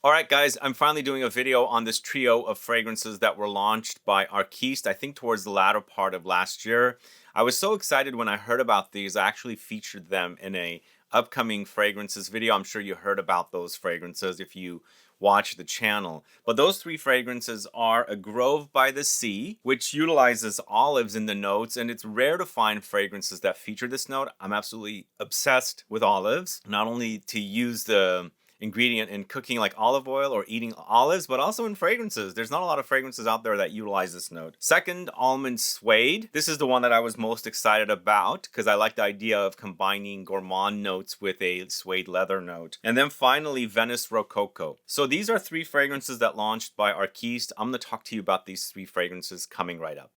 Alright guys, I'm finally doing a video on this trio of fragrances that were launched by Arquiste, I think towards the latter part of last year. I was so excited when I heard about these. I actually featured them in a upcoming fragrances video. I'm sure you heard about those fragrances if you watch the channel. But those three fragrances are A Grove by the Sea, which utilizes olives in the notes, and it's rare to find fragrances that feature this note. I'm absolutely obsessed with olives, not only to use the ingredient in cooking like olive oil or eating olives, but also in fragrances. There's not a lot of fragrances out there that utilize this note. Second, Almond Suede. This is the one that I was most excited about because I like the idea of combining gourmand notes with a suede leather note. And then finally, Venice Rococo. So these are three fragrances that launched by Arquiste. I'm going to talk to you about these three fragrances coming right up.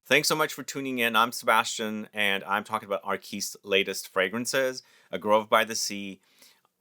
Thanks so much for tuning in. I'm Sebastian, and I'm talking about Arquiste's latest fragrances, A Grove by the Sea,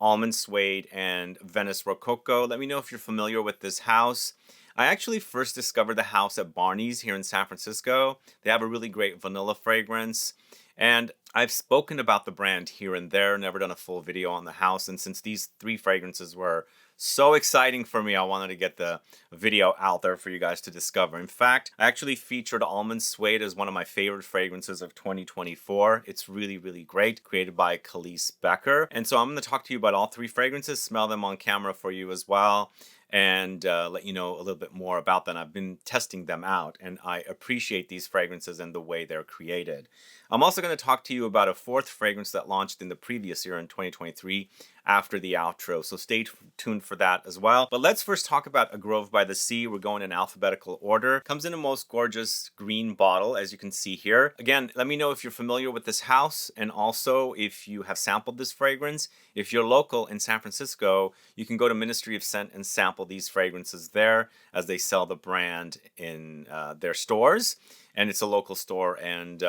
Almond Suede, and Venice Rococo. Let me know if you're familiar with this house. I actually first discovered the house at Barney's here in San Francisco. They have a really great vanilla fragrance, and I've spoken about the brand here and there, never done a full video on the house, and since these three fragrances were so exciting for me, I wanted to get the video out there for you guys to discover. In fact, I actually featured Almond Suede as one of my favorite fragrances of 2024. It's really, really great, created by Calice Becker. And so I'm going to talk to you about all three fragrances, smell them on camera for you as well, and let you know a little bit more about them. I've been testing them out, and I appreciate these fragrances and the way they're created. I'm also going to talk to you about a fourth fragrance that launched in the previous year in 2023 after the outro, so stay tuned for that as well. But let's first talk about A Grove by the Sea. We're going in alphabetical order. Comes in a most gorgeous green bottle, as you can see here. Again, let me know if you're familiar with this house, and also if you have sampled this fragrance. If you're local in San Francisco, you can go to Ministry of Scent and sample these fragrances there, as they sell the brand in their stores. And it's a local store, and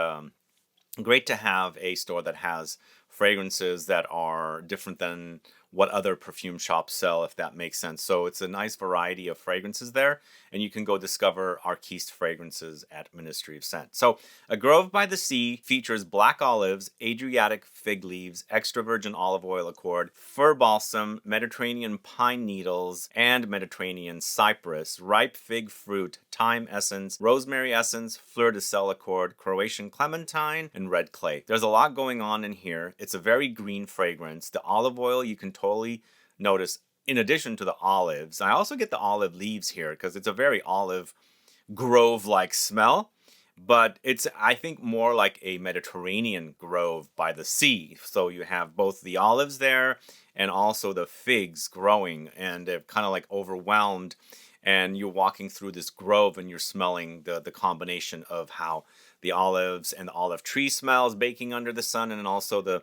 great to have a store that has fragrances that are different than what other perfume shops sell, if that makes sense. So it's a nice variety of fragrances there, and you can go discover Arquiste fragrances at Ministry of Scent. So A Grove by the Sea features black olives, Adriatic fig leaves, extra virgin olive oil accord, fir balsam, Mediterranean pine needles, and Mediterranean cypress, ripe fig fruit, thyme essence, rosemary essence, fleur de sel accord, Croatian clementine, and red clay. There's a lot going on in here. It's a very green fragrance. The olive oil you can totally notice in addition to the olives. I also get the olive leaves here because it's a very olive grove-like smell, but it's, I think, more like a Mediterranean grove by the sea. So you have both the olives there and also the figs growing, and they're kind of like overwhelmed, and you're walking through this grove and you're smelling the combination of how the olives and the olive tree smells baking under the sun, and then also the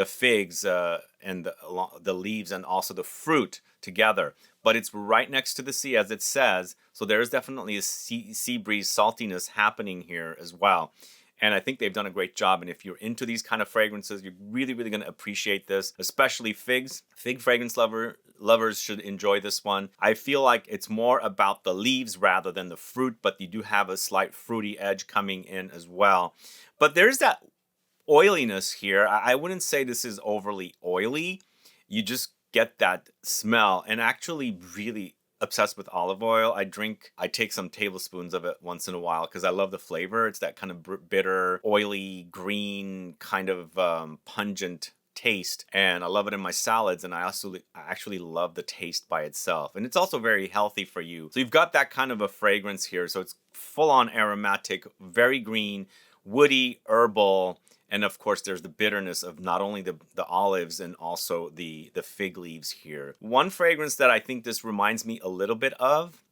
figs and the leaves and also the fruit together. But it's right next to the sea, as it says, so there's definitely a sea breeze saltiness happening here as well. And I think they've done a great job, and if you're into these kind of fragrances, you're really, really going to appreciate this, especially figs. Fig fragrance lovers should enjoy this one. I feel like it's more about the leaves rather than the fruit, but you do have a slight fruity edge coming in as well. But there's that oiliness here. I wouldn't say this is overly oily. You just get that smell, and actually really obsessed with olive oil. I take some tablespoons of it once in a while because I love the flavor. It's that kind of bitter, oily, green, kind of pungent taste, and I love it in my salads, and I actually love the taste by itself, and it's also very healthy for you. So you've got that kind of a fragrance here, so it's full-on aromatic, very green, woody, herbal, and of course there's the bitterness of not only the olives and also the fig leaves here. One fragrance that I think this reminds me a little bit of,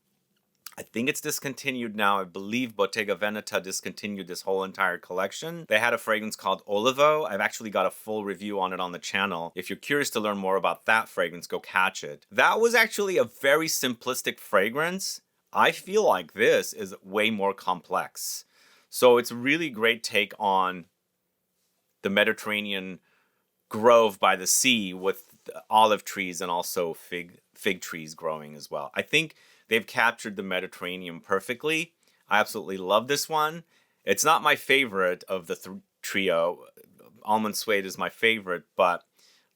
I think it's discontinued now. I believe Bottega Veneta discontinued this whole entire collection. They had a fragrance called Olivo. I've actually got a full review on it on the channel. If you're curious to learn more about that fragrance, go catch it. That was actually a very simplistic fragrance. I feel like this is way more complex. So it's a really great take on the Mediterranean grove by the sea with olive trees and also fig trees growing as well. I think they've captured the Mediterranean perfectly. I absolutely love this one. It's not my favorite of the trio. Almond Suede is my favorite, but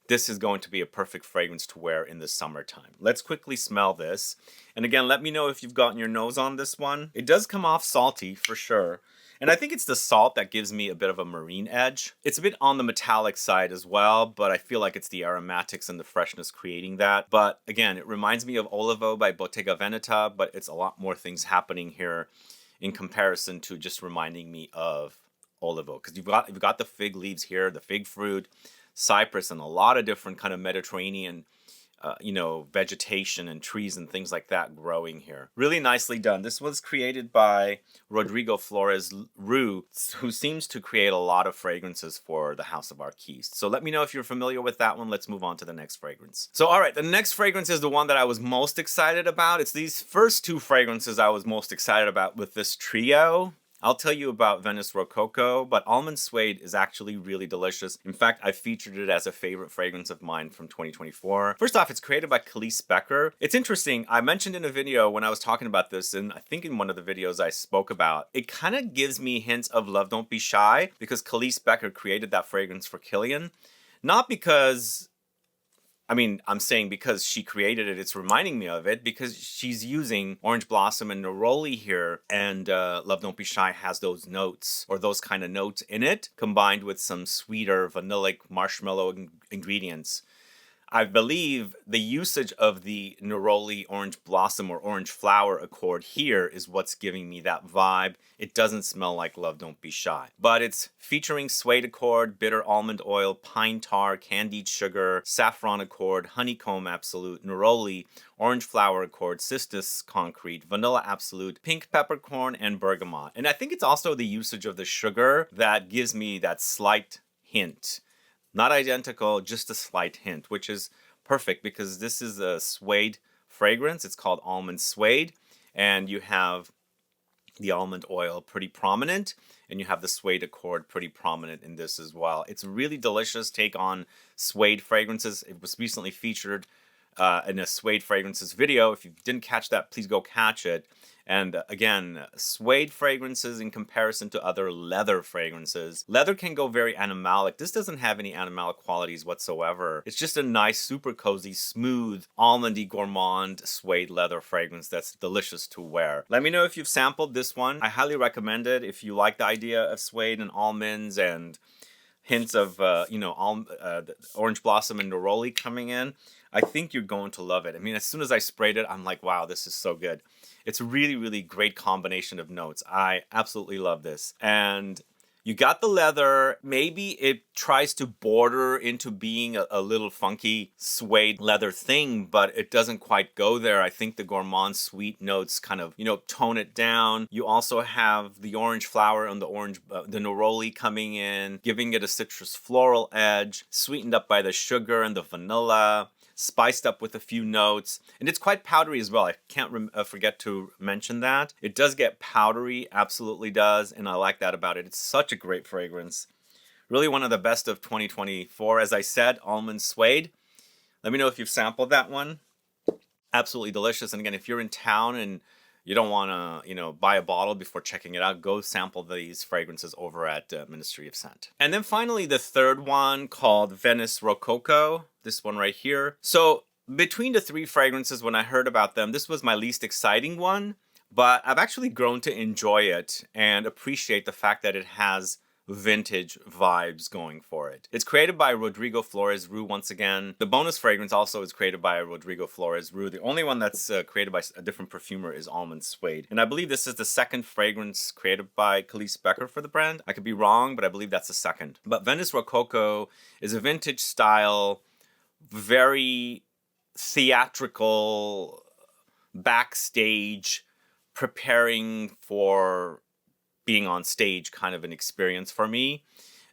this is going to be a perfect fragrance to wear in the summertime. Let's quickly smell this. And again, let me know if you've gotten your nose on this one. It does come off salty for sure. And I think it's the salt that gives me a bit of a marine edge. It's a bit on the metallic side as well, but I feel like it's the aromatics and the freshness creating that. But again, it reminds me of Olivo by Bottega Veneta, but it's a lot more things happening here in comparison to just reminding me of Olivo. Because you've got the fig leaves here, the fig fruit, Cypress, and a lot of different kind of Mediterranean vegetation and trees and things like that growing here. Really nicely done. This was created by Rodrigo Flores-Roux, who seems to create a lot of fragrances for the House of Arquiste. So let me know if you're familiar with that one. Let's move on to the next fragrance. So all right, the next fragrance is the one that I was most excited about. It's these first two fragrances I was most excited about with this trio. I'll tell you about Venice Rococo, but Almond Suede is actually really delicious. In fact, I featured it as a favorite fragrance of mine from 2024. First off, it's created by Calice Becker. It's interesting. I mentioned in a video when I was talking about this, and I think in one of the videos I spoke about, it kind of gives me hints of Love Don't Be Shy because Calice Becker created that fragrance for Killian. Not because... I'm saying because she created it, it's reminding me of it because she's using Orange Blossom and Neroli here, and Love Don't Be Shy has those notes, or those kind of notes in it, combined with some sweeter vanillic marshmallow ingredients. I believe the usage of the Neroli Orange Blossom or Orange Flower Accord here is what's giving me that vibe. It doesn't smell like Love Don't Be Shy. But it's featuring Suede Accord, Bitter Almond Oil, Pine Tar, Candied Sugar, Saffron Accord, Honeycomb Absolute, Neroli, Orange Flower Accord, Cistus Concrete, Vanilla Absolute, Pink Peppercorn, and Bergamot. And I think it's also the usage of the sugar that gives me that slight hint. Not identical, just a slight hint, which is perfect because this is a suede fragrance. It's called Almond Suede, and you have the almond oil pretty prominent, and you have the Suede Accord pretty prominent in this as well. It's a really delicious take on suede fragrances. It was recently featured in a suede fragrances video. If you didn't catch that, please go catch it. And again, suede fragrances in comparison to other leather fragrances. Leather can go very animalic. This doesn't have any animalic qualities whatsoever. It's just a nice, super cozy, smooth, almondy, gourmand suede leather fragrance that's delicious to wear. Let me know if you've sampled this one. I highly recommend it if you like the idea of suede and almonds and hints of, orange blossom and neroli coming in. I think you're going to love it. As soon as I sprayed it, I'm like, wow, this is so good. It's a really, really great combination of notes. I absolutely love this. And you got the leather. Maybe it tries to border into being a little funky suede leather thing, but it doesn't quite go there. I think the gourmand sweet notes kind of, tone it down. You also have the orange flower and the neroli coming in, giving it a citrus floral edge, sweetened up by the sugar and the vanilla, spiced up with a few notes, and it's quite powdery as well. I can't forget to mention that. It does get powdery, absolutely does, and I like that about it. It's such a great fragrance. Really one of the best of 2024. As I said, Almond Suede. Let me know if you've sampled that one. Absolutely delicious. And again, if you're in town and you don't want to, buy a bottle before checking it out, go sample these fragrances over at Ministry of Scent. And then finally, the third one called Venice Rococo. This one right here. So between the three fragrances, when I heard about them, this was my least exciting one, but I've actually grown to enjoy it and appreciate the fact that it has vintage vibes going for it. It's created by Rodrigo Flores-Roux once again. The bonus fragrance also is created by Rodrigo Flores-Roux. The only one that's created by a different perfumer is Almond Suede. And I believe this is the second fragrance created by Calice Becker for the brand. I could be wrong, but I believe that's the second. But Venice Rococo is a vintage style, very theatrical, backstage, preparing for being on stage kind of an experience for me.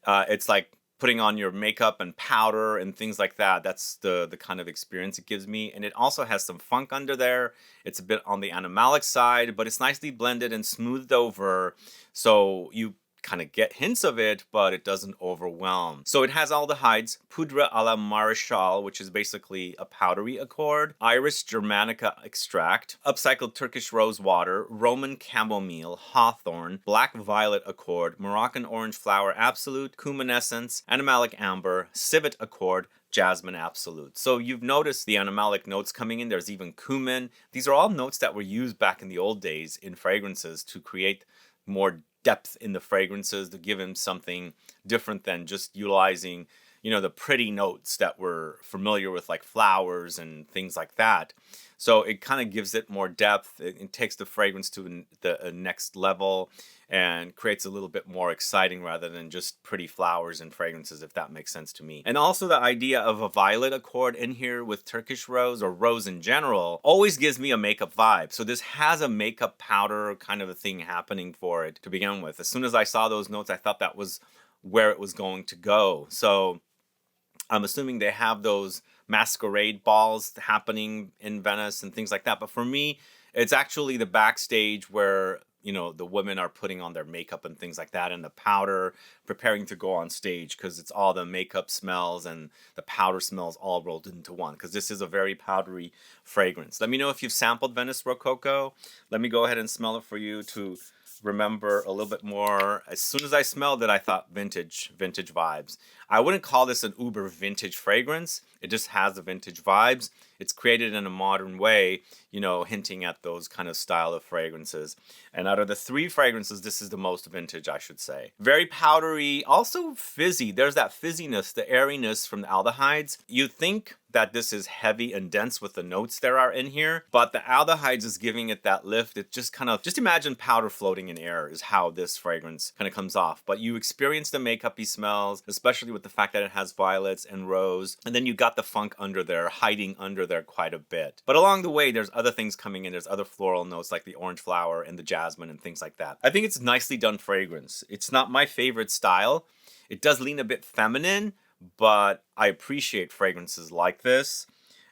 It's like putting on your makeup and powder and things like that. That's the kind of experience it gives me. And it also has some funk under there. It's a bit on the animalic side, but it's nicely blended and smoothed over. So you kind of get hints of it, but it doesn't overwhelm. So it has aldehydes, Poudre à la Maréchal, which is basically a powdery accord, Iris Germanica extract, upcycled Turkish rose water, Roman chamomile, hawthorn, black violet accord, Moroccan orange flower absolute, cumin essence, animalic amber, civet accord, jasmine absolute. So you've noticed the animalic notes coming in. There's even cumin. These are all notes that were used back in the old days in fragrances to create more depth in the fragrances, to give them something different than just utilizing, you know, the pretty notes that we're familiar with, like flowers and things like that. So it kind of gives it more depth. It takes the fragrance to the next level and creates a little bit more exciting rather than just pretty flowers and fragrances, if that makes sense to me. And also the idea of a violet accord in here with Turkish rose or rose in general always gives me a makeup vibe. So this has a makeup powder kind of a thing happening for it to begin with. As soon as I saw those notes, I thought that was where it was going to go. So I'm assuming they have those masquerade balls happening in Venice and things like that. But for me, it's actually the backstage where, you know, the women are putting on their makeup and things like that, and the powder preparing to go on stage, because it's all the makeup smells and the powder smells all rolled into one, because this is a very powdery fragrance. Let me know if you've sampled Venice Rococo. Let me go ahead and smell it for you to remember a little bit more. As soon as I smelled it, I thought vintage vibes. I wouldn't call this an uber vintage fragrance. It just has the vintage vibes. It's created in a modern way, you know, hinting at those kind of style of fragrances. And out of the three fragrances, this is the most vintage, I should say. Very powdery, also fizzy. There's that fizziness, the airiness from the aldehydes. You think that this is heavy and dense with the notes there are in here, but the aldehydes is giving it that lift. It just kind of, just imagine powder floating in air is how this fragrance kind of comes off. But you experience the makeup-y smells, especially with the fact that it has violets and rose, and then you got the funk under there, hiding under there quite a bit. But along the way, there's other things coming in. There's other floral notes like the orange flower and the jasmine and things like that. I think it's nicely done fragrance. It's not my favorite style. It does lean a bit feminine, but I appreciate fragrances like this,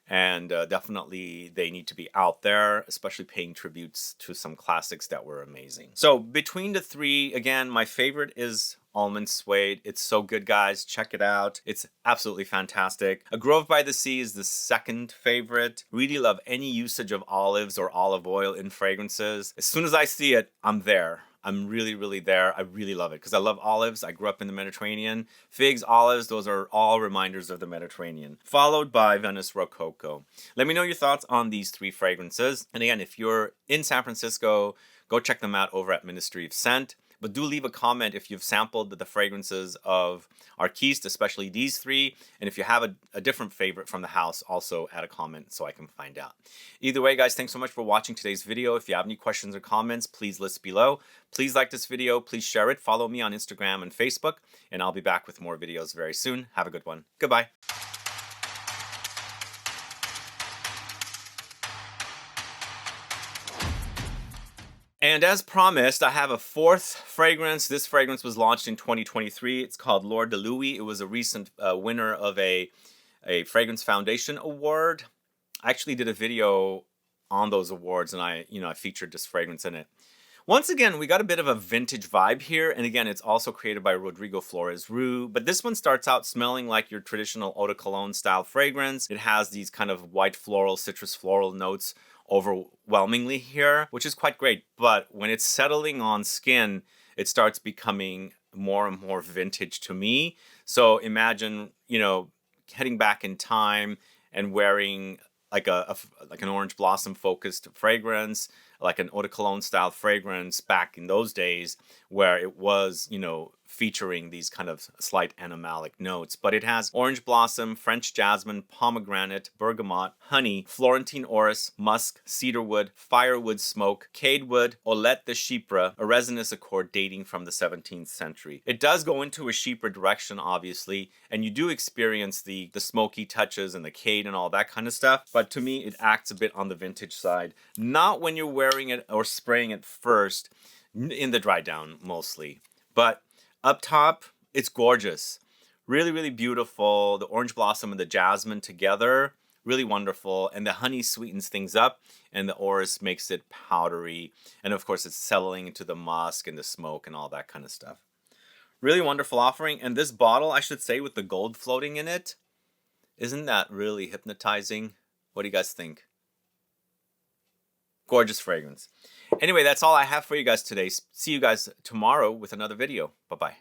and definitely they need to be out there, especially paying tributes to some classics that were amazing. So between the three, again, my favorite is Almond Suede. It's so good, guys. Check it out. It's absolutely fantastic. A Grove by the Sea is the second favorite. Really love any usage of olives or olive oil in fragrances. As soon as I see it, I'm there. I'm really there. I really love it because I love olives. I grew up in the Mediterranean. Figs, olives, those are all reminders of the Mediterranean. Followed by Venice Rococo. Let me know your thoughts on these three fragrances. And again, if you're in San Francisco, go check them out over at Ministry of Scent. But do leave a comment if you've sampled the fragrances of Arquiste, especially these three. And if you have a different favorite from the house, also add a comment so I can find out. Either way, guys, thanks so much for watching today's video. If you have any questions or comments, please list below. Please like this video. Please share it. Follow me on Instagram and Facebook. And I'll be back with more videos very soon. Have a good one. Goodbye. And as promised, I have a fourth fragrance. This fragrance was launched in 2023. It's called L'Or de Louis. It was a recent winner of a Fragrance Foundation Award. I actually did a video on those awards, and I featured this fragrance in it. Once again, we got a bit of a vintage vibe here. And again, it's also created by Rodrigo Flores-Roux. But this one starts out smelling like your traditional eau de cologne style fragrance. It has these kind of white floral, citrus floral notes overwhelmingly here, which is quite great. But when it's settling on skin, it starts becoming more and more vintage to me. So imagine, heading back in time and wearing like an orange blossom focused fragrance, like an eau de cologne style fragrance back in those days where it was, featuring these kind of slight animalic notes. But it has orange blossom, French jasmine, pomegranate, bergamot, honey, Florentine orris, musk, cedarwood, firewood smoke, cadewood, Olette de Chypre, a resinous accord dating from the 17th century. It does go into a Chypre direction, obviously, and you do experience the smoky touches and the cade and all that kind of stuff. But to me, it acts a bit on the vintage side. Not when you're wearing it or spraying it first, in the dry down mostly. But up top, it's gorgeous. Really beautiful. The orange blossom and the jasmine together, really wonderful. And the honey sweetens things up, and the orris makes it powdery. And of course, it's settling into the musk and the smoke and all that kind of stuff. Really wonderful offering. And this bottle, I should say, with the gold floating in it, isn't that really hypnotizing? What do you guys think? Gorgeous fragrance. Anyway, that's all I have for you guys today. See you guys tomorrow with another video. Bye-bye.